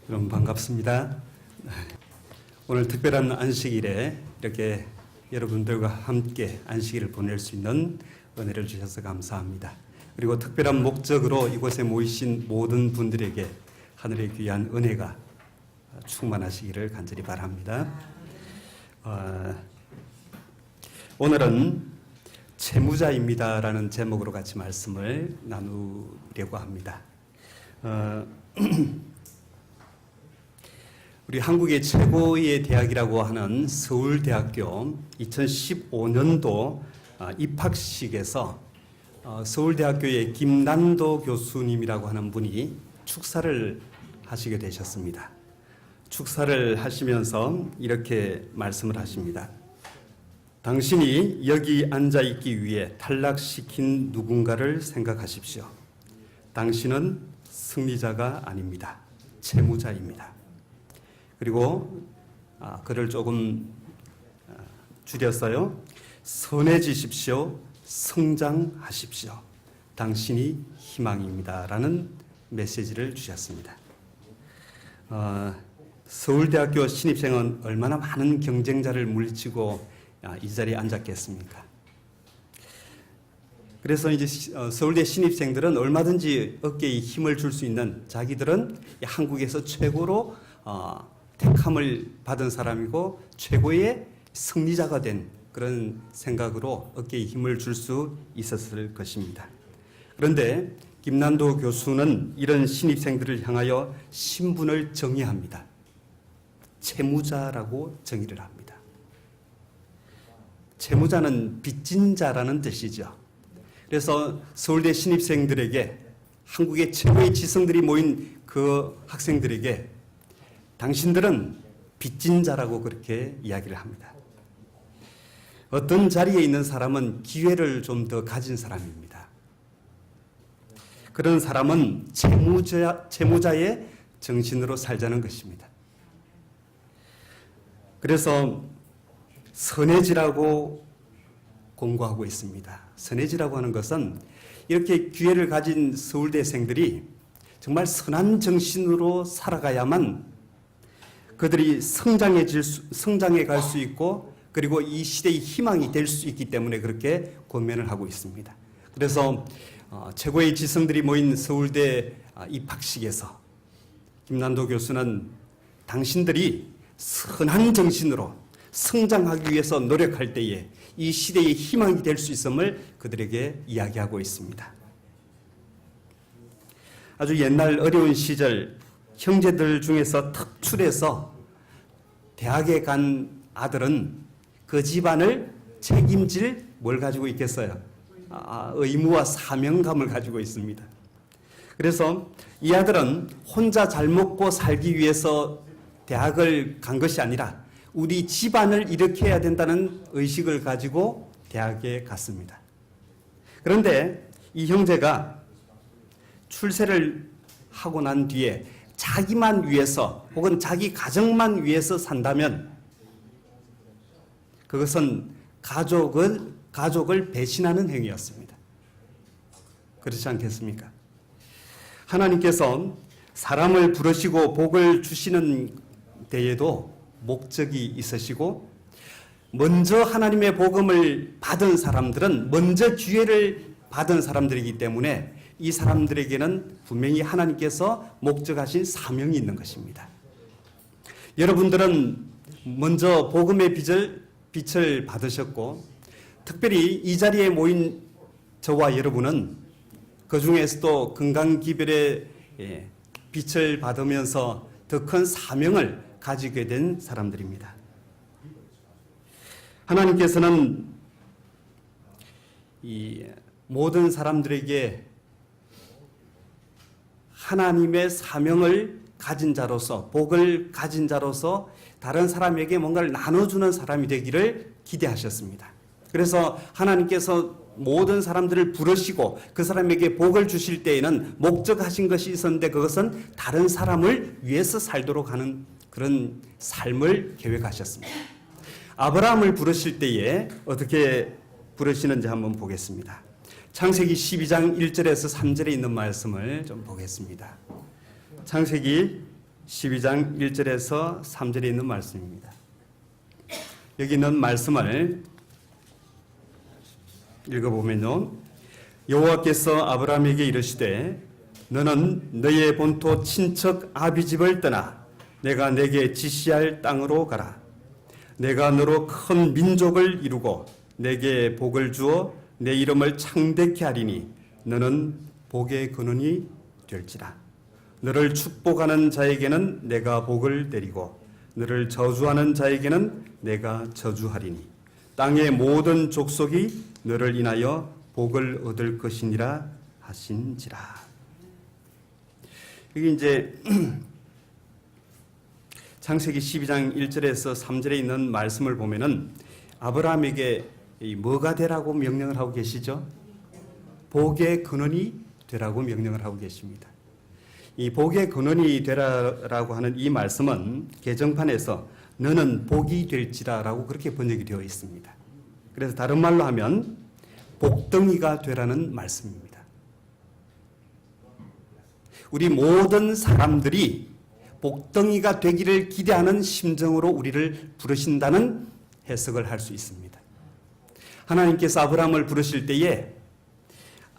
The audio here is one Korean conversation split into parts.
여러분 반갑습니다. 오늘 특별한 안식일에 이렇게 여러분들과 함께 안식일을 보낼 수 있는 은혜를 주셔서 감사합니다. 그리고 특별한 목적으로 이곳에 모이신 모든 분들에게 하늘의 귀한 은혜가 충만하시기를 간절히 바랍니다. 오늘은 채무자입니다라는 제목으로 같이 말씀을 나누려고 합니다. 우리 한국의 최고의 대학이라고 하는 서울대학교 2015년도 입학식에서 서울대학교의 김난도 교수님이라고 하는 분이 축사를 하시게 되셨습니다. 축사를 하시면서 이렇게 말씀을 하십니다. 당신이 여기 앉아 있기 위해 탈락시킨 누군가를 생각하십시오. 당신은 승리자가 아닙니다. 채무자입니다. 그리고 글을 조금 줄였어요. 선해지십시오. 성장하십시오. 당신이 희망입니다. 라는 메시지를 주셨습니다. 서울대학교 신입생은 얼마나 많은 경쟁자를 물리치고 이 자리에 앉았겠습니까? 그래서 이제 서울대 신입생들은 얼마든지 어깨에 힘을 줄 수 있는, 자기들은 한국에서 최고로 택함을 받은 사람이고 최고의 승리자가 된 그런 생각으로 어깨에 힘을 줄 수 있었을 것입니다. 그런데 김난도 교수는 이런 신입생들을 향하여 신분을 정의합니다. 채무자라고 정의를 합니다. 채무자는 빚진 자라는 뜻이죠. 그래서 서울대 신입생들에게, 한국의 최고의 지성들이 모인 그 학생들에게 당신들은 빚진 자라고 그렇게 이야기를 합니다. 어떤 자리에 있는 사람은 기회를 좀 더 가진 사람입니다. 그런 사람은 채무자의 정신으로 살자는 것입니다. 그래서 선해지라고 공고하고 있습니다. 선해지라고 하는 것은 이렇게 기회를 가진 서울대생들이 정말 선한 정신으로 살아가야만 그들이 성장해 갈 수 있고, 그리고 이 시대의 희망이 될 수 있기 때문에 그렇게 권면을 하고 있습니다. 그래서 최고의 지성들이 모인 서울대 입학식에서 김난도 교수는 당신들이 선한 정신으로 성장하기 위해서 노력할 때에 이 시대의 희망이 될 수 있음을 그들에게 이야기하고 있습니다. 아주 옛날 어려운 시절 형제들 중에서 특출해서 대학에 간 아들은 그 집안을 책임질 뭘 가지고 있겠어요? 의무와 사명감을 가지고 있습니다. 그래서 이 아들은 혼자 잘 먹고 살기 위해서 대학을 간 것이 아니라 우리 집안을 일으켜야 된다는 의식을 가지고 대학에 갔습니다. 그런데 이 형제가 출세를 하고 난 뒤에 자기만 위해서 혹은 자기 가정만 위해서 산다면 그것은 가족을 배신하는 행위였습니다. 그렇지 않겠습니까? 하나님께서 사람을 부르시고 복을 주시는 데에도 목적이 있으시고, 먼저 하나님의 복음을 받은 사람들은 먼저 기회를 받은 사람들이기 때문에 이 사람들에게는 분명히 하나님께서 목적하신 사명이 있는 것입니다. 여러분들은 먼저 복음의 빛을 받으셨고, 특별히 이 자리에 모인 저와 여러분은 그 중에서도 건강기별의 빛을 받으면서 더 큰 사명을 가지게 된 사람들입니다. 하나님께서는 이 모든 사람들에게 하나님의 사명을 가진 자로서, 복을 가진 자로서 다른 사람에게 뭔가를 나눠주는 사람이 되기를 기대하셨습니다. 그래서 하나님께서 모든 사람들을 부르시고 그 사람에게 복을 주실 때에는 목적하신 것이 있었는데, 그것은 다른 사람을 위해서 살도록 하는 그런 삶을 계획하셨습니다. 아브라함을 부르실 때에 어떻게 부르시는지 한번 보겠습니다. 창세기 12장 1절에서 3절에 있는 말씀을 좀 보겠습니다. 창세기 12장 1절에서 3절에 있는 말씀입니다. 여기 있는 말씀을 읽어보면요. 여호와께서 아브라함에게 이르시되 너는 너의 본토 친척 아비집을 떠나 내가 내게 지시할 땅으로 가라. 내가 너로 큰 민족을 이루고 내게 복을 주어 내 이름을 창대케 하리니 너는 복의 근원이 될지라. 너를 축복하는 자에게는 내가 복을 내리고 너를 저주하는 자에게는 내가 저주하리니 땅의 모든 족속이 너를 인하여 복을 얻을 것이니라 하신지라. 여기 이제 창세기 12장 1절에서 3절에 있는 말씀을 보면은 아브라함에게 뭐가 되라고 명령을 하고 계시죠? 복의 근원이 되라고 명령을 하고 계십니다. 이 복의 근원이 되라라고 하는 이 말씀은 개정판에서 너는 복이 될지라라고 그렇게 번역이 되어 있습니다. 그래서 다른 말로 하면 복덩이가 되라는 말씀입니다. 우리 모든 사람들이 복덩이가 되기를 기대하는 심정으로 우리를 부르신다는 해석을 할 수 있습니다. 하나님께서 아브라함을 부르실 때에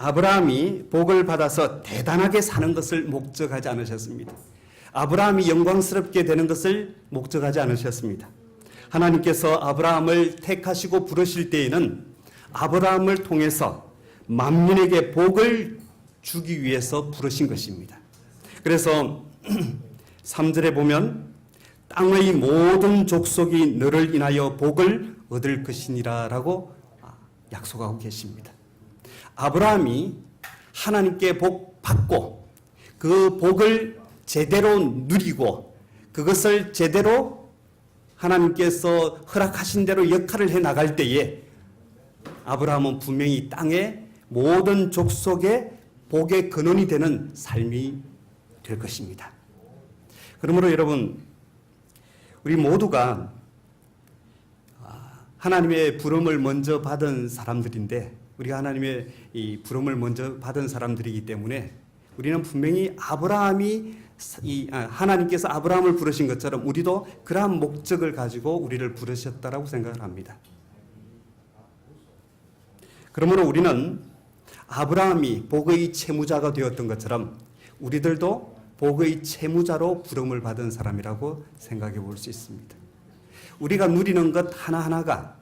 아브라함이 복을 받아서 대단하게 사는 것을 목적하지 않으셨습니다. 아브라함이 영광스럽게 되는 것을 목적하지 않으셨습니다. 하나님께서 아브라함을 택하시고 부르실 때에는 아브라함을 통해서 만민에게 복을 주기 위해서 부르신 것입니다. 그래서 3절에 보면 땅의 모든 족속이 너를 인하여 복을 얻을 것이니라 라고 약속하고 계십니다. 아브라함이 하나님께 복 받고 그 복을 제대로 누리고 그것을 제대로 하나님께서 허락하신 대로 역할을 해 나갈 때에 아브라함은 분명히 땅의 모든 족속의 복의 근원이 되는 삶이 될 것입니다. 그러므로 여러분, 우리 모두가 하나님의 부름을 먼저 받은 사람들인데 우리가 하나님의 이 부름을 먼저 받은 사람들이기 때문에 우리는 분명히 하나님께서 아브라함을 부르신 것처럼 우리도 그러한 목적을 가지고 우리를 부르셨다라고 생각을 합니다. 그러므로 우리는 아브라함이 복의 채무자가 되었던 것처럼 우리들도 복의 채무자로 부름을 받은 사람이라고 생각해 볼 수 있습니다. 우리가 누리는 것 하나하나가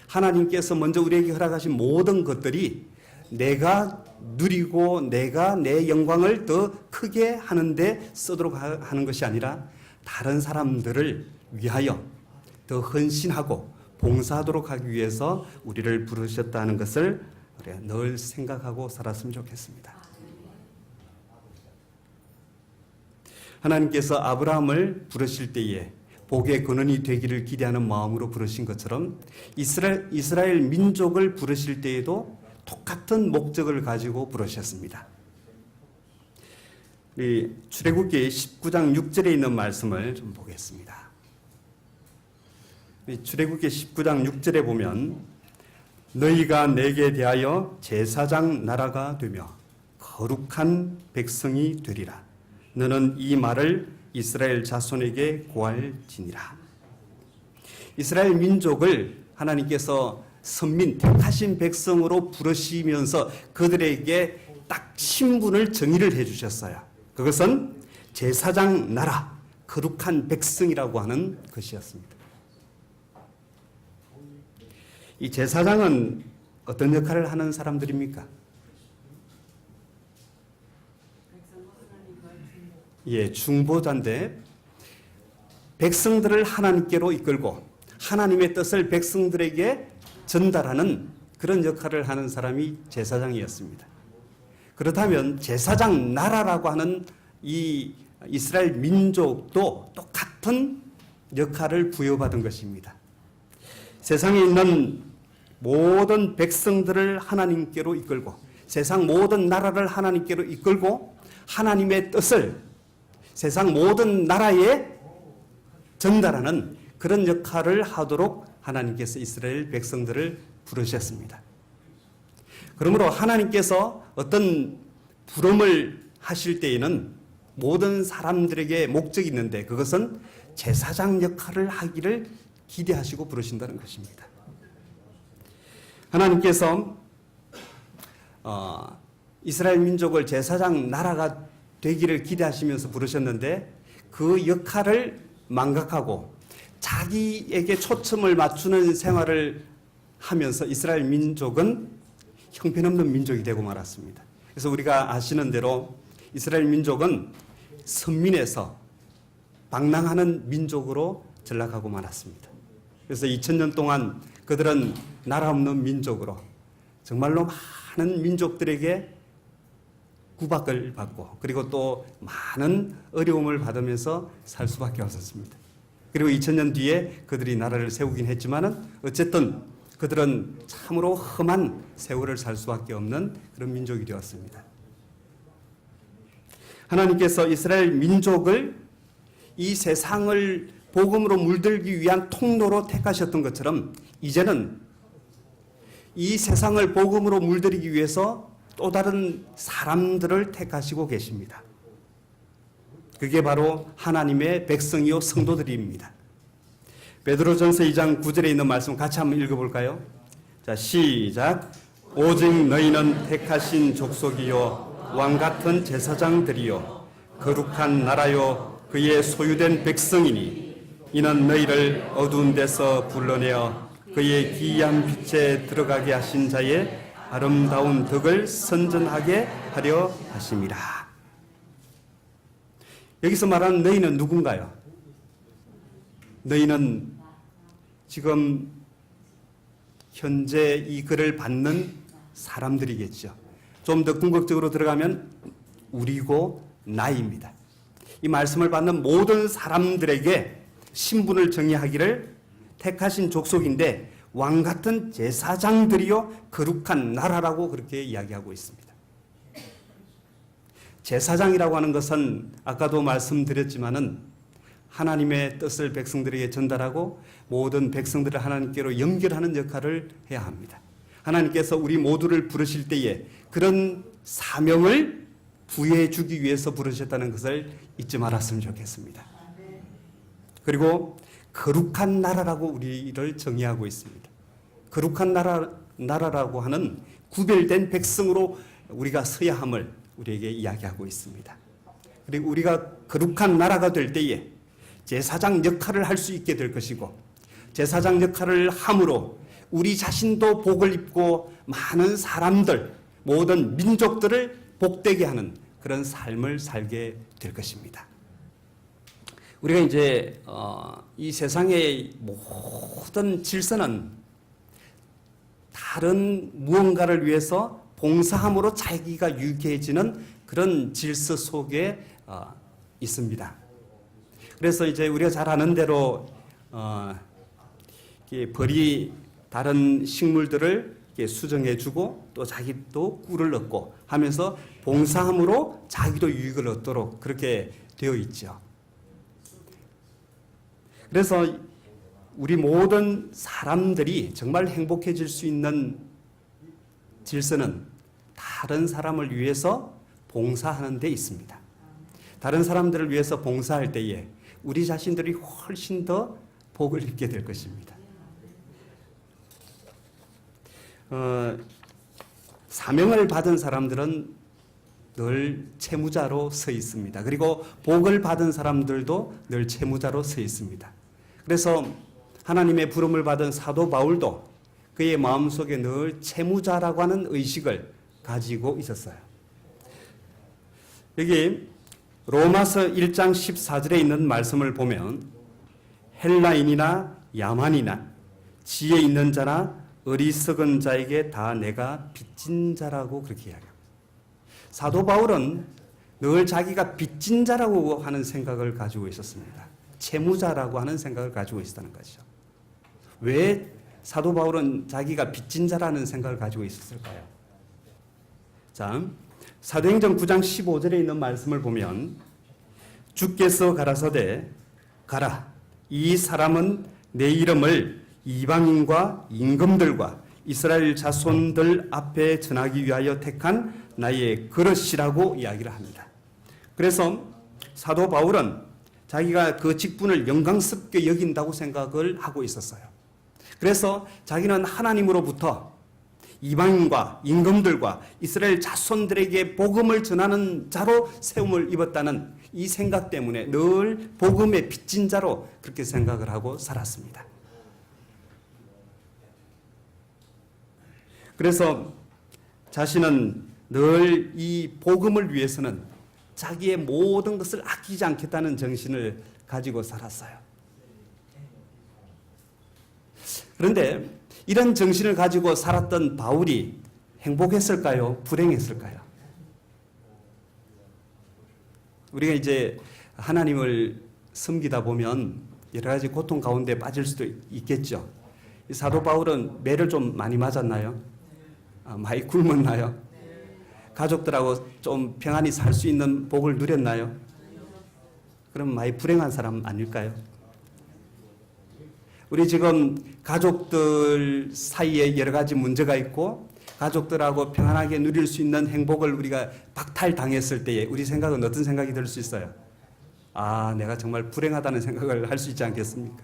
하나님께서 먼저 우리에게 허락하신 모든 것들이 내가 누리고 내가 내 영광을 더 크게 하는데 쓰도록 하는 것이 아니라 다른 사람들을 위하여 더 헌신하고 봉사하도록 하기 위해서 우리를 부르셨다는 것을 우리가 늘 생각하고 살았으면 좋겠습니다. 하나님께서 아브라함을 부르실 때에 복의 근원이 되기를 기대하는 마음으로 부르신 것처럼 이스라엘 민족을 부르실 때에도 똑같은 목적을 가지고 부르셨습니다. 우리 출애굽기 19장 6절에 있는 말씀을 좀 보겠습니다. 출애굽기 19장 6절에 보면 너희가 내게 대하여 제사장 나라가 되며 거룩한 백성이 되리라. 너는 이 말을 이스라엘 자손에게 고할지니라. 이스라엘 민족을 하나님께서 선민 택하신 백성으로 부르시면서 그들에게 딱 신분을 정의를 해주셨어요. 그것은 제사장 나라, 거룩한 백성이라고 하는 것이었습니다. 이 제사장은 어떤 역할을 하는 사람들입니까? 중보자인데 백성들을 하나님께로 이끌고 하나님의 뜻을 백성들에게 전달하는 그런 역할을 하는 사람이 제사장이었습니다. 그렇다면 제사장 나라라고 하는 이 이스라엘 민족도 똑같은 역할을 부여받은 것입니다. 세상에 있는 모든 백성들을 하나님께로 이끌고 세상 모든 나라를 하나님께로 이끌고 하나님의 뜻을 세상 모든 나라에 전달하는 그런 역할을 하도록 하나님께서 이스라엘 백성들을 부르셨습니다. 그러므로 하나님께서 어떤 부름을 하실 때에는 모든 사람들에게 목적이 있는데 그것은 제사장 역할을 하기를 기대하시고 부르신다는 것입니다. 하나님께서 이스라엘 민족을 제사장 나라가 되기를 기대하시면서 부르셨는데 그 역할을 망각하고 자기에게 초점을 맞추는 생활을 하면서 이스라엘 민족은 형편없는 민족이 되고 말았습니다. 그래서 우리가 아시는 대로 이스라엘 민족은 선민에서 방랑하는 민족으로 전락하고 말았습니다. 그래서 2000년 동안 그들은 나라 없는 민족으로 정말로 많은 민족들에게 구박을 받고 그리고 또 많은 어려움을 받으면서 살 수밖에 없었습니다. 그리고 2000년 뒤에 그들이 나라를 세우긴 했지만은 어쨌든 그들은 참으로 험한 세월을 살 수밖에 없는 그런 민족이 되었습니다. 하나님께서 이스라엘 민족을 이 세상을 복음으로 물들기 위한 통로로 택하셨던 것처럼 이제는 이 세상을 복음으로 물들이기 위해서 또 다른 사람들을 택하시고 계십니다. 그게 바로 하나님의 백성이요 성도들입니다. 베드로전서 2장 9절에 있는 말씀 같이 한번 읽어볼까요? 자, 시작. 오직 너희는 택하신 족속이요 왕같은 제사장들이요 거룩한 나라요 그의 소유된 백성이니 이는 너희를 어두운 데서 불러내어 그의 기이한 빛에 들어가게 하신 자의 아름다운 덕을 선전하게 하려 하심이라. 여기서 말하는 너희는 누군가요? 너희는 지금 현재 이 글을 받는 사람들이겠죠. 좀 더 궁극적으로 들어가면 우리고 나입니다. 이 말씀을 받는 모든 사람들에게 신분을 정의하기를 택하신 족속인데 왕같은 제사장들이요 거룩한 나라라고 그렇게 이야기하고 있습니다. 제사장이라고 하는 것은 아까도 말씀드렸지만은 하나님의 뜻을 백성들에게 전달하고 모든 백성들을 하나님께로 연결하는 역할을 해야 합니다. 하나님께서 우리 모두를 부르실 때에 그런 사명을 부여해 주기 위해서 부르셨다는 것을 잊지 말았으면 좋겠습니다. 그리고 거룩한 나라라고 우리를 정의하고 있습니다. 거룩한 나라라고 하는 구별된 백성으로 우리가 서야 함을 우리에게 이야기하고 있습니다. 그리고 우리가 거룩한 나라가 될 때에 제사장 역할을 할 수 있게 될 것이고 제사장 역할을 함으로 우리 자신도 복을 입고 많은 사람들, 모든 민족들을 복되게 하는 그런 삶을 살게 될 것입니다. 우리가 이제 이 세상의 모든 질서는 다른 무언가를 위해서 봉사함으로 자기가 유쾌해지는 그런 질서 속에 있습니다. 그래서 이제 우리가 잘 아는 대로 벌이 다른 식물들을 수정해주고 또 자기도 꿀을 얻고 하면서 봉사함으로 자기도 유익을 얻도록 그렇게 되어 있죠. 그래서 우리 모든 사람들이 정말 행복해질 수 있는 질서는 다른 사람을 위해서 봉사하는 데 있습니다. 다른 사람들을 위해서 봉사할 때에 우리 자신들이 훨씬 더 복을 입게 될 것입니다. 사명을 받은 사람들은 늘 채무자로 서 있습니다. 그리고 복을 받은 사람들도 늘 채무자로 서 있습니다. 그래서 하나님의 부름을 받은 사도 바울도 그의 마음속에 늘 채무자라고 하는 의식을 가지고 있었어요. 여기 로마서 1장 14절에 있는 말씀을 보면 헬라인이나 야만이나 지혜 있는 자나 어리석은 자에게 다 내가 빚진 자라고 그렇게 이야기합니다. 사도 바울은 늘 자기가 빚진 자라고 하는 생각을 가지고 있었습니다. 채무자라고 하는 생각을 가지고 있었다는 것이죠. 왜 사도 바울은 자기가 빚진 자라는 생각을 가지고 있었을까요? 자, 사도행전 9장 15절에 있는 말씀을 보면 주께서 가라사대 가라 이 사람은 내 이름을 이방인과 임금들과 이스라엘 자손들 앞에 전하기 위하여 택한 나의 그릇이라고 이야기를 합니다. 그래서 사도 바울은 자기가 그 직분을 영광스럽게 여긴다고 생각을 하고 있었어요. 그래서 자기는 하나님으로부터 이방인과 임금들과 이스라엘 자손들에게 복음을 전하는 자로 세움을 입었다는 이 생각 때문에 늘 복음의 빚진 자로 그렇게 생각을 하고 살았습니다. 그래서 자신은 늘 이 복음을 위해서는 자기의 모든 것을 아끼지 않겠다는 정신을 가지고 살았어요. 그런데 이런 정신을 가지고 살았던 바울이 행복했을까요? 불행했을까요? 우리가 이제 하나님을 섬기다 보면 여러 가지 고통 가운데 빠질 수도 있겠죠. 사도 바울은 매를 좀 많이 맞았나요? 많이 굶었나요? 가족들하고 좀 평안히 살 수 있는 복을 누렸나요? 그럼 많이 불행한 사람 아닐까요? 우리 지금 가족들 사이에 여러 가지 문제가 있고 가족들하고 평안하게 누릴 수 있는 행복을 우리가 박탈당했을 때에 우리 생각은 어떤 생각이 들 수 있어요? 아, 내가 정말 불행하다는 생각을 할 수 있지 않겠습니까?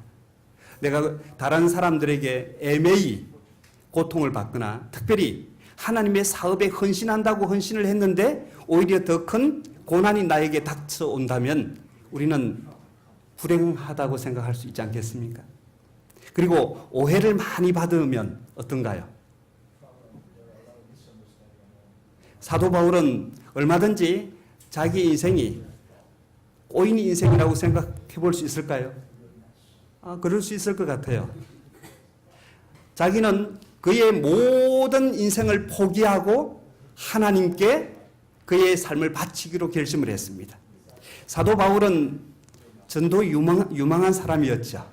내가 다른 사람들에게 애매히 고통을 받거나 특별히 하나님의 사업에 헌신한다고 헌신을 했는데 오히려 더 큰 고난이 나에게 닥쳐온다면 우리는 불행하다고 생각할 수 있지 않겠습니까? 그리고 오해를 많이 받으면 어떤가요? 사도 바울은 얼마든지 자기 인생이 꼬인 인생이라고 생각해 볼 수 있을까요? 그럴 수 있을 것 같아요. 자기는 그의 모든 인생을 포기하고 하나님께 그의 삶을 바치기로 결심을 했습니다. 사도 바울은 전도 유망한 사람이었죠.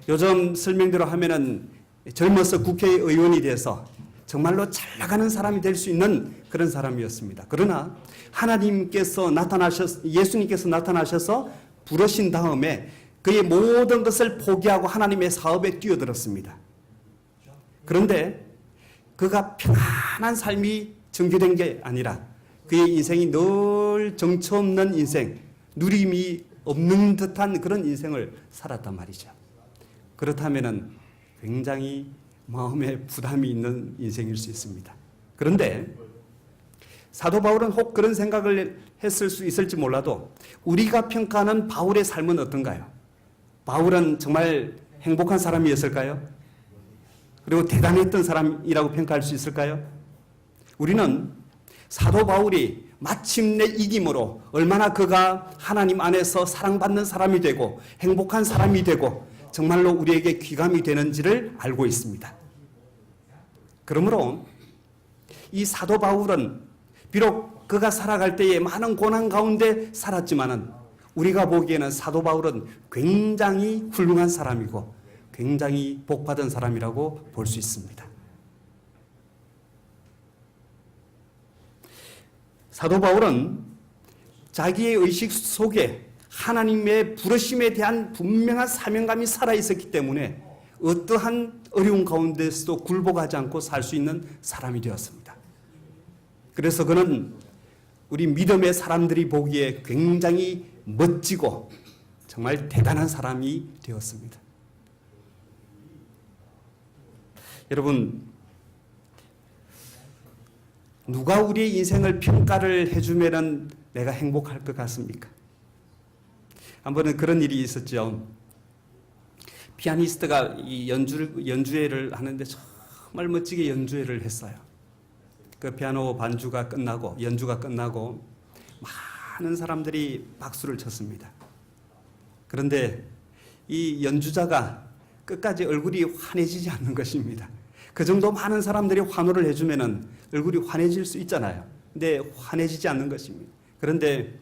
요즘 설명대로 하면은 젊어서 국회의원이 돼서 정말로 잘 나가는 사람이 될 수 있는 그런 사람이었습니다. 그러나 예수님께서 나타나셔서 부르신 다음에 그의 모든 것을 포기하고 하나님의 사업에 뛰어들었습니다. 그런데 그가 평안한 삶이 전개된 게 아니라 그의 인생이 늘 정처 없는 인생, 누림이 없는 듯한 그런 인생을 살았단 말이죠. 그렇다면 굉장히 마음에 부담이 있는 인생일 수 있습니다. 그런데 사도 바울은 혹 그런 생각을 했을 수 있을지 몰라도 우리가 평가하는 바울의 삶은 어떤가요? 바울은 정말 행복한 사람이었을까요? 그리고 대단했던 사람이라고 평가할 수 있을까요? 우리는 사도 바울이 마침내 이김으로 얼마나 그가 하나님 안에서 사랑받는 사람이 되고 행복한 사람이 되고 정말로 우리에게 귀감이 되는지를 알고 있습니다. 그러므로 이 사도 바울은 비록 그가 살아갈 때에 많은 고난 가운데 살았지만은 우리가 보기에는 사도 바울은 굉장히 훌륭한 사람이고 굉장히 복받은 사람이라고 볼 수 있습니다. 사도 바울은 자기의 의식 속에 하나님의 부르심에 대한 분명한 사명감이 살아있었기 때문에 어떠한 어려운 가운데서도 굴복하지 않고 살 수 있는 사람이 되었습니다. 그래서 그는 우리 믿음의 사람들이 보기에 굉장히 멋지고 정말 대단한 사람이 되었습니다. 여러분, 누가 우리의 인생을 평가를 해주면 내가 행복할 것 같습니까? 한 번은 그런 일이 있었죠. 피아니스트가 이 연주회를 하는데 정말 멋지게 연주회를 했어요. 그 피아노 연주가 끝나고 많은 사람들이 박수를 쳤습니다. 그런데 이 연주자가 끝까지 얼굴이 환해지지 않는 것입니다. 그 정도 많은 사람들이 환호를 해주면 얼굴이 환해질 수 있잖아요. 근데 환해지지 않는 것입니다. 그런데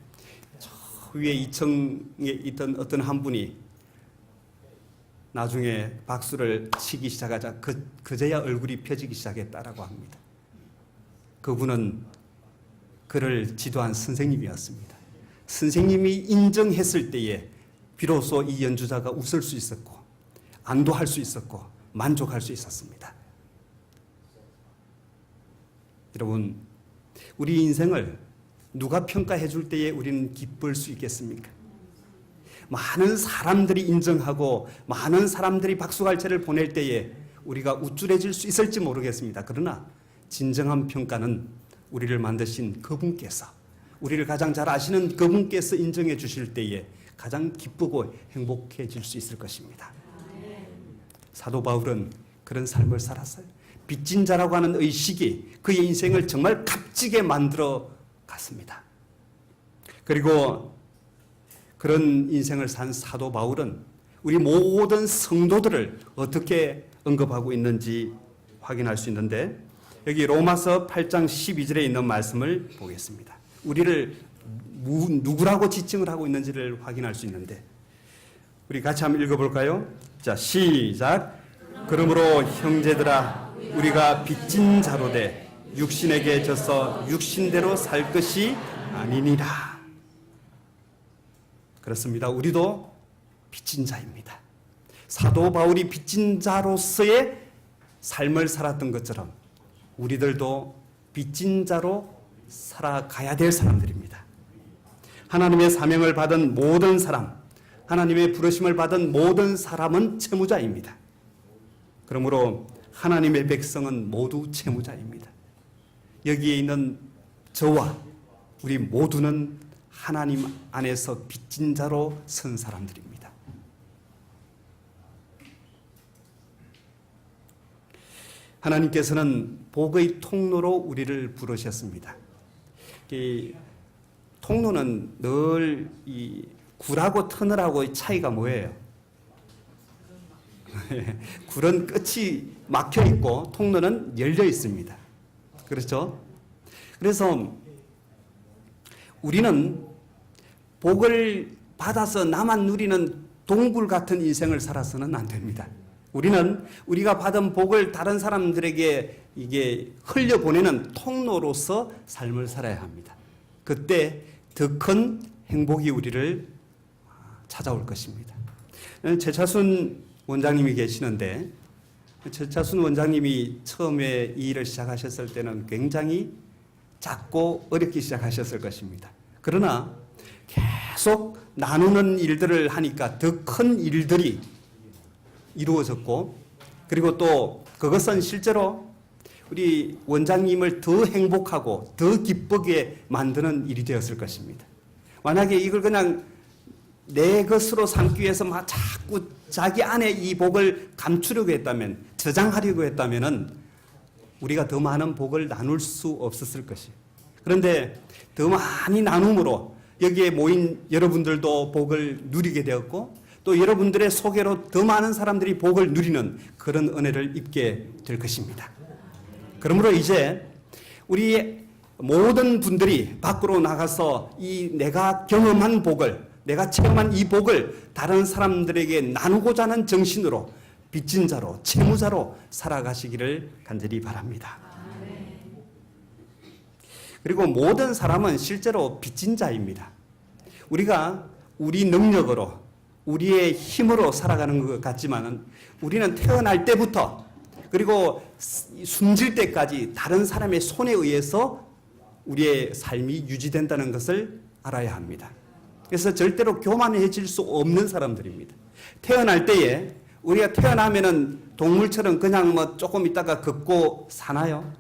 저 위에 2층에 있던 어떤 한 분이 나중에 박수를 치기 시작하자 그제야 얼굴이 펴지기 시작했다라고 합니다. 그분은 그를 지도한 선생님이었습니다. 선생님이 인정했을 때에 비로소 이 연주자가 웃을 수 있었고 안도할 수 있었고 만족할 수 있었습니다. 여러분, 우리 인생을 누가 평가해 줄 때에 우리는 기쁠 수 있겠습니까? 많은 사람들이 인정하고 많은 사람들이 박수갈채를 보낼 때에 우리가 우쭐해질 수 있을지 모르겠습니다. 그러나 진정한 평가는 우리를 만드신 그분께서, 우리를 가장 잘 아시는 그분께서 인정해 주실 때에 가장 기쁘고 행복해질 수 있을 것입니다. 사도 바울은 그런 삶을 살았어요. 빚진 자라고 하는 의식이 그의 인생을 정말 값지게 만들어 갔습니다. 그리고 그런 인생을 산 사도 바울은 우리 모든 성도들을 어떻게 언급하고 있는지 확인할 수 있는데, 여기 로마서 8장 12절에 있는 말씀을 보겠습니다. 우리를 누구라고 지칭을 하고 있는지를 확인할 수 있는데, 우리 같이 한번 읽어볼까요? 자, 시작. 그러므로 형제들아, 우리가 빚진 자로 돼 육신에게 져서 육신대로 살 것이 아니니라. 그렇습니다. 우리도 빚진 자입니다. 사도 바울이 빚진 자로서의 삶을 살았던 것처럼 우리들도 빚진 자로 살아가야 될 사람들입니다. 하나님의 사명을 받은 모든 사람, 하나님의 부르심을 받은 모든 사람은 채무자입니다. 그러므로 하나님의 백성은 모두 채무자입니다. 여기에 있는 저와 우리 모두는 하나님 안에서 빚진 자로 선 사람들입니다. 하나님께서는 복의 통로로 우리를 부르셨습니다. 이 통로는 늘 이 굴하고 터널하고의 차이가 뭐예요? 굴은 끝이 막혀 있고 통로는 열려 있습니다. 그렇죠? 그래서 우리는 복을 받아서 나만 누리는 동굴 같은 인생을 살아서는 안 됩니다. 우리는 우리가 받은 복을 다른 사람들에게 이게 흘려보내는 통로로서 삶을 살아야 합니다. 그때 더 큰 행복이 우리를 찾아올 것입니다. 최차순 원장님이 계시는데, 최차순 원장님이 처음에 이 일을 시작하셨을 때는 굉장히 작고 어렵게 시작하셨을 것입니다. 그러나 계속 나누는 일들을 하니까 더 큰 일들이 이루어졌고, 그리고 또 그것은 실제로 우리 원장님을 더 행복하고 더 기쁘게 만드는 일이 되었을 것입니다. 만약에 이걸 그냥 내 것으로 삼기 위해서 막 자꾸 자기 안에 이 복을 감추려고 했다면, 저장하려고 했다면 우리가 더 많은 복을 나눌 수 없었을 것이에요. 그런데 더 많이 나눔으로 여기에 모인 여러분들도 복을 누리게 되었고, 또 여러분들의 소개로 더 많은 사람들이 복을 누리는 그런 은혜를 입게 될 것입니다. 그러므로 이제 우리 모든 분들이 밖으로 나가서 이 내가 경험한 복을, 내가 체험한 이 복을 다른 사람들에게 나누고자 하는 정신으로 빚진 자로, 채무자로 살아가시기를 간절히 바랍니다. 그리고 모든 사람은 실제로 빚진 자입니다. 우리가 우리 능력으로, 우리의 힘으로 살아가는 것 같지만은 우리는 태어날 때부터 그리고 숨질 때까지 다른 사람의 손에 의해서 우리의 삶이 유지된다는 것을 알아야 합니다. 그래서 절대로 교만해질 수 없는 사람들입니다. 태어날 때에 우리가 태어나면은 동물처럼 그냥 뭐 조금 있다가 걷고 사나요?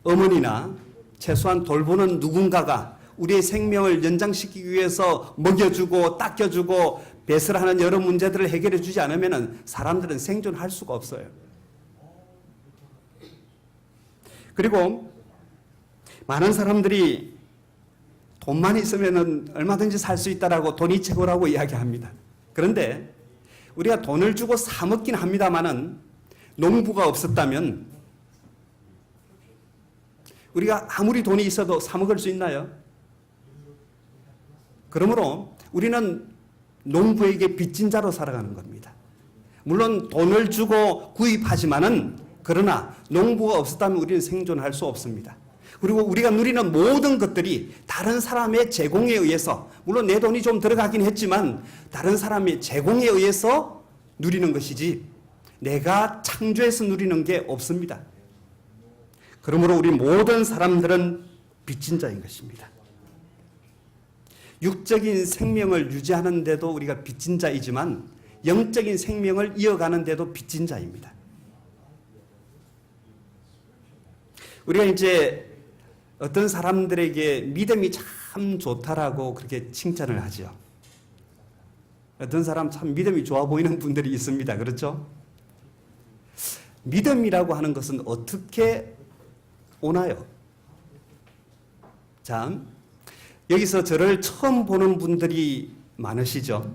어머니나 최소한 돌보는 누군가가 우리의 생명을 연장시키기 위해서 먹여주고 닦여주고 배설하는 여러 문제들을 해결해 주지 않으면 사람들은 생존할 수가 없어요. 그리고 많은 사람들이 돈만 있으면 얼마든지 살 수 있다라고 돈이 최고라고 이야기합니다. 그런데 우리가 돈을 주고 사 먹긴 합니다만은 농부가 없었다면 우리가 아무리 돈이 있어도 사 먹을 수 있나요? 그러므로 우리는 농부에게 빚진 자로 살아가는 겁니다. 물론 돈을 주고 구입하지만은 그러나 농부가 없었다면 우리는 생존할 수 없습니다. 그리고 우리가 누리는 모든 것들이 다른 사람의 제공에 의해서, 물론 내 돈이 좀 들어가긴 했지만 다른 사람의 제공에 의해서 누리는 것이지 내가 창조해서 누리는 게 없습니다. 그러므로 우리 모든 사람들은 빚진 자인 것입니다. 육적인 생명을 유지하는 데도 우리가 빚진 자이지만 영적인 생명을 이어가는 데도 빚진 자입니다. 우리가 이제 어떤 사람들에게 믿음이 참 좋다라고 그렇게 칭찬을 하죠. 어떤 사람 참 믿음이 좋아 보이는 분들이 있습니다. 그렇죠? 믿음이라고 하는 것은 어떻게 오나요? 자, 여기서 저를 처음 보는 분들이 많으시죠?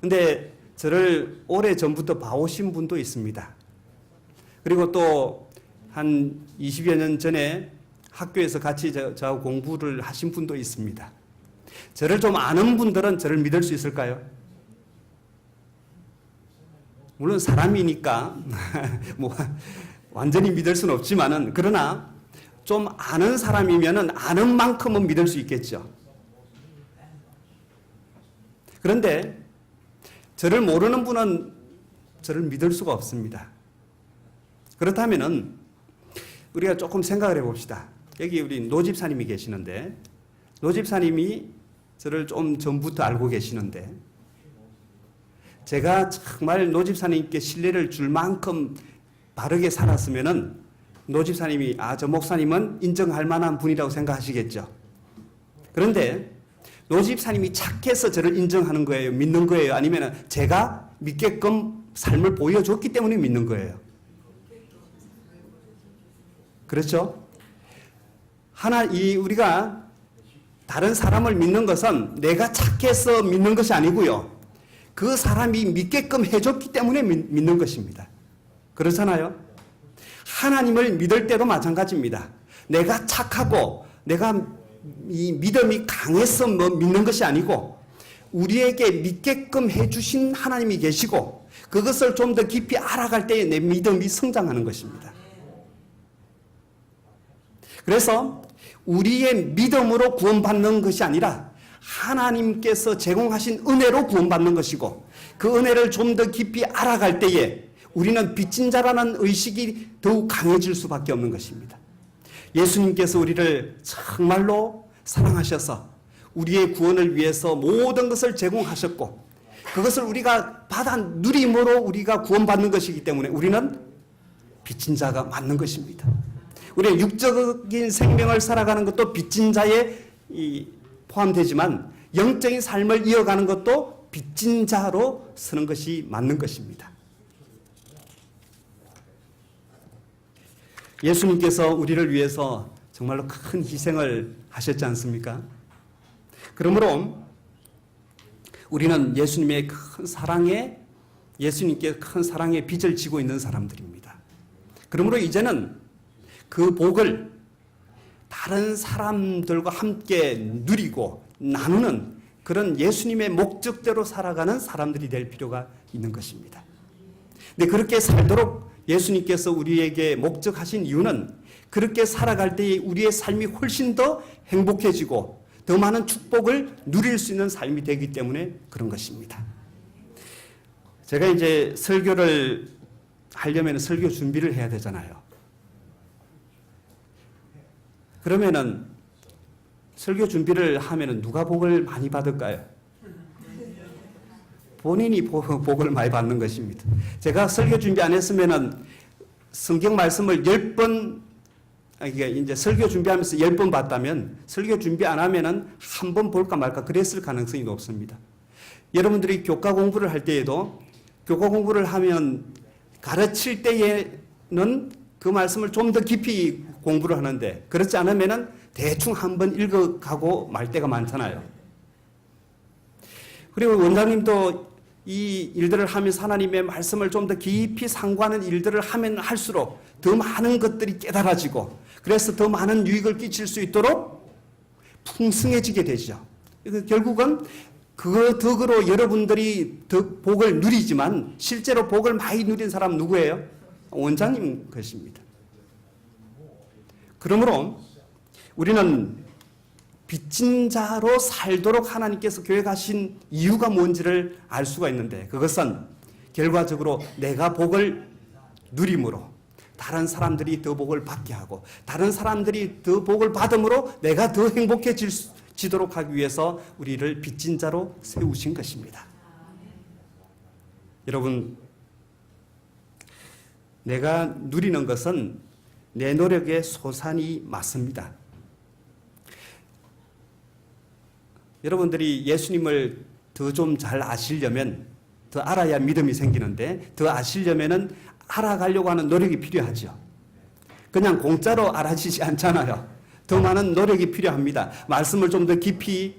근데 저를 오래전부터 봐오신 분도 있습니다. 그리고 또 한 20여 년 전에 학교에서 같이 저하고 공부를 하신 분도 있습니다. 저를 좀 아는 분들은 저를 믿을 수 있을까요? 물론 사람이니까 뭐 완전히 믿을 수는 없지만은 그러나 좀 아는 사람이면은 아는 만큼은 믿을 수 있겠죠. 그런데 저를 모르는 분은 저를 믿을 수가 없습니다. 그렇다면은 우리가 조금 생각을 해봅시다. 여기 우리 노 집사님이 계시는데 노 집사님이 저를 좀 전부터 알고 계시는데 제가 정말 노 집사님께 신뢰를 줄 만큼 바르게 살았으면은 노 집사님이 저 목사님은 인정할 만한 분이라고 생각하시겠죠. 그런데 노 집사님이 착해서 저를 인정하는 거예요? 믿는 거예요? 아니면 제가 믿게끔 삶을 보여줬기 때문에 믿는 거예요? 그렇죠? 우리가 다른 사람을 믿는 것은 내가 착해서 믿는 것이 아니고요. 그 사람이 믿게끔 해줬기 때문에 믿는 것입니다. 그렇잖아요? 하나님을 믿을 때도 마찬가지입니다. 내가 착하고 내가 이 믿음이 강해서 믿는 것이 아니고 우리에게 믿게끔 해주신 하나님이 계시고 그것을 좀 더 깊이 알아갈 때에 내 믿음이 성장하는 것입니다. 그래서 우리의 믿음으로 구원받는 것이 아니라 하나님께서 제공하신 은혜로 구원받는 것이고 그 은혜를 좀 더 깊이 알아갈 때에 우리는 빚진 자라는 의식이 더욱 강해질 수밖에 없는 것입니다. 예수님께서 우리를 정말로 사랑하셔서 우리의 구원을 위해서 모든 것을 제공하셨고 그것을 우리가 받아 누림으로 우리가 구원받는 것이기 때문에 우리는 빚진 자가 맞는 것입니다. 우리의 육적인 생명을 살아가는 것도 빚진 자에 포함되지만 영적인 삶을 이어가는 것도 빚진 자로 서는 것이 맞는 것입니다. 예수님께서 우리를 위해서 정말로 큰 희생을 하셨지 않습니까? 그러므로 우리는 예수님의 큰 사랑에 예수님께 큰 사랑의 빚을 지고 있는 사람들입니다. 그러므로 이제는 그 복을 다른 사람들과 함께 누리고 나누는 그런 예수님의 목적대로 살아가는 사람들이 될 필요가 있는 것입니다. 근데 그렇게 살도록 예수님께서 우리에게 목적하신 이유는 그렇게 살아갈 때에 우리의 삶이 훨씬 더 행복해지고 더 많은 축복을 누릴 수 있는 삶이 되기 때문에 그런 것입니다. 제가 이제 설교를 하려면 설교 준비를 해야 되잖아요. 그러면은 설교 준비를 하면은 누가 복을 많이 받을까요? 본인이 복을 많이 받는 것입니다. 제가 설교 준비 안 했으면은 성경 말씀을 10번, 그러니까 이제 설교 준비하면서 10번 봤다면 설교 준비 안 하면은 한 번 볼까 말까 그랬을 가능성이 높습니다. 여러분들이 교과 공부를 할 때에도 교과 공부를 하면 가르칠 때에는 그 말씀을 좀 더 깊이 공부를 하는데 그렇지 않으면은 대충 한번 읽어가고 말 때가 많잖아요. 그리고 원장님도 이 일들을 하면서 하나님의 말씀을 좀 더 깊이 상고하는 일들을 하면 할수록 더 많은 것들이 깨달아지고 그래서 더 많은 유익을 끼칠 수 있도록 풍성해지게 되죠. 결국은 그 덕으로 여러분들이 더 복을 누리지만 실제로 복을 많이 누린 사람 누구예요? 원장님 것입니다. 그러므로 우리는 빚진 자로 살도록 하나님께서 계획하신 이유가 뭔지를 알 수가 있는데 그것은 결과적으로 내가 복을 누림으로 다른 사람들이 더 복을 받게 하고 다른 사람들이 더 복을 받음으로 내가 더 행복해지도록 하기 위해서 우리를 빚진 자로 세우신 것입니다. 여러분, 내가 누리는 것은 내 노력의 소산이 맞습니다. 여러분들이 예수님을 더 좀 잘 아시려면, 더 알아야 믿음이 생기는데, 더 아시려면은 알아가려고 하는 노력이 필요하죠. 그냥 공짜로 알아지지 않잖아요. 더 많은 노력이 필요합니다. 말씀을 좀 더 깊이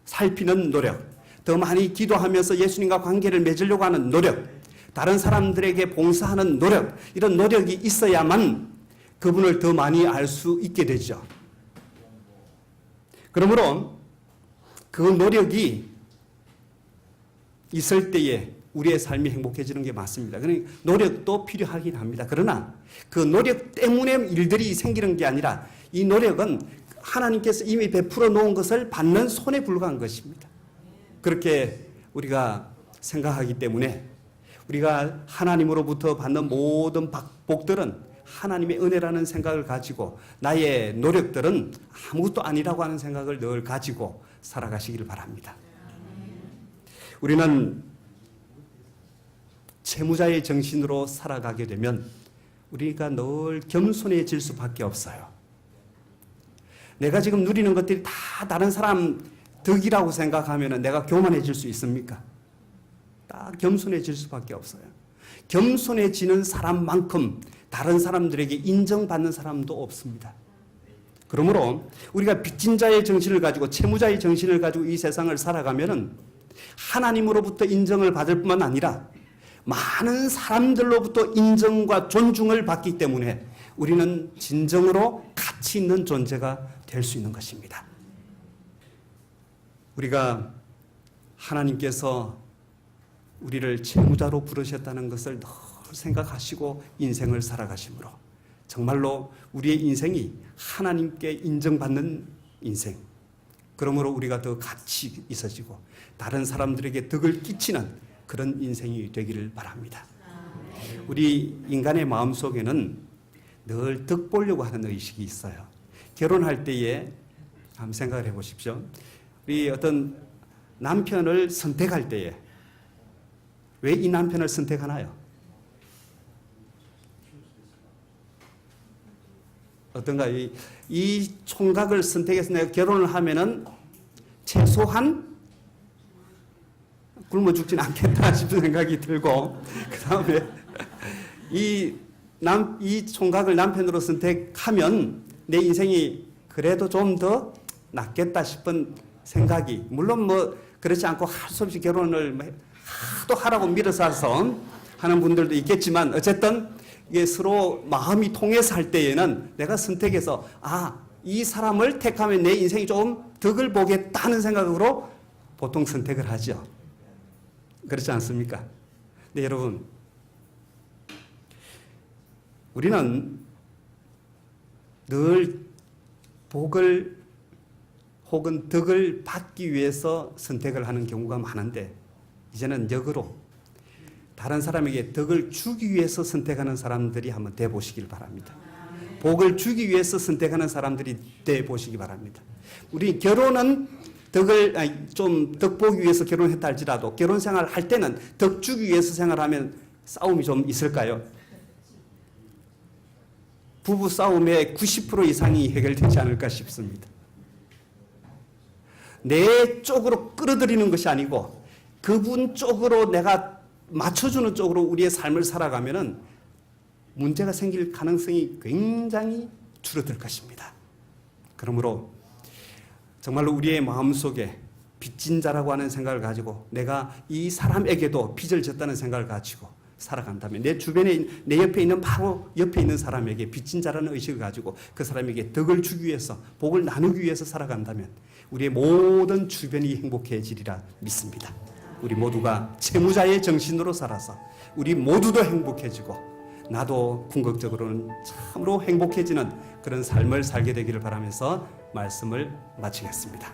살피는 노력, 더 많이 기도하면서 예수님과 관계를 맺으려고 하는 노력, 다른 사람들에게 봉사하는 노력, 이런 노력이 있어야만 그분을 더 많이 알 수 있게 되죠. 그러므로 그 노력이 있을 때에 우리의 삶이 행복해지는 게 맞습니다. 그러니 노력도 필요하긴 합니다. 그러나 그 노력 때문에 일들이 생기는 게 아니라 이 노력은 하나님께서 이미 베풀어 놓은 것을 받는 손에 불과한 것입니다. 그렇게 우리가 생각하기 때문에 우리가 하나님으로부터 받는 모든 복들은 하나님의 은혜라는 생각을 가지고 나의 노력들은 아무것도 아니라고 하는 생각을 늘 가지고 살아가시기를 바랍니다. 우리는 채무자의 정신으로 살아가게 되면 우리가 늘 겸손해질 수밖에 없어요. 내가 지금 누리는 것들이 다 다른 사람 덕이라고 생각하면 내가 교만해질 수 있습니까? 딱 겸손해질 수밖에 없어요. 겸손해지는 사람만큼 다른 사람들에게 인정받는 사람도 없습니다. 그러므로 우리가 빚진 자의 정신을 가지고 채무자의 정신을 가지고 이 세상을 살아가면은 하나님으로부터 인정을 받을 뿐만 아니라 많은 사람들로부터 인정과 존중을 받기 때문에 우리는 진정으로 가치 있는 존재가 될 수 있는 것입니다. 우리가 하나님께서 우리를 채무자로 부르셨다는 것을 늘 생각하시고 인생을 살아가심으로 정말로 우리의 인생이 하나님께 인정받는 인생, 그러므로 우리가 더 가치 있어지고 다른 사람들에게 덕을 끼치는 그런 인생이 되기를 바랍니다. 우리 인간의 마음속에는 늘 덕 보려고 하는 의식이 있어요. 결혼할 때에 한번 생각을 해보십시오. 우리 어떤 남편을 선택할 때에 왜 이 남편을 선택하나요? 어떤가요? 이 총각을 선택해서 내가 결혼을 하면은 최소한 굶어 죽진 않겠다 싶은 생각이 들고, 그 다음에 이 총각을 남편으로 선택하면 내 인생이 그래도 좀 더 낫겠다 싶은 생각이, 물론 뭐 그렇지 않고 할 수 없이 결혼을 하도 하라고 밀어서서 하는 분들도 있겠지만 어쨌든 이게 서로 마음이 통해서 할 때에는 내가 선택해서 이 사람을 택하면 내 인생이 좀 덕을 보겠다는 생각으로 보통 선택을 하죠. 그렇지 않습니까? 네, 여러분, 우리는 늘 복을 혹은 덕을 받기 위해서 선택을 하는 경우가 많은데 이제는 역으로 다른 사람에게 덕을 주기 위해서 선택하는 사람들이 한번 돼 보시길 바랍니다. 복을 주기 위해서 선택하는 사람들이 돼 보시기 바랍니다. 우리 결혼은 덕 보기 위해서 결혼했다 할지라도 결혼 생활 할 때는 덕 주기 위해서 생활하면 싸움이 좀 있을까요? 부부 싸움의 90% 이상이 해결되지 않을까 싶습니다. 내 쪽으로 끌어들이는 것이 아니고 그분 쪽으로 내가 맞춰주는 쪽으로 우리의 삶을 살아가면은 문제가 생길 가능성이 굉장히 줄어들 것입니다. 그러므로 정말로 우리의 마음속에 빚진 자라고 하는 생각을 가지고 내가 이 사람에게도 빚을 졌다는 생각을 가지고 살아간다면 내 주변에 내 옆에 있는 바로 옆에 있는 사람에게 빚진 자라는 의식을 가지고 그 사람에게 덕을 주기 위해서 복을 나누기 위해서 살아간다면 우리의 모든 주변이 행복해지리라 믿습니다. 우리 모두가 채무자의 정신으로 살아서 우리 모두도 행복해지고 나도 궁극적으로는 참으로 행복해지는 그런 삶을 살게 되기를 바라면서 말씀을 마치겠습니다.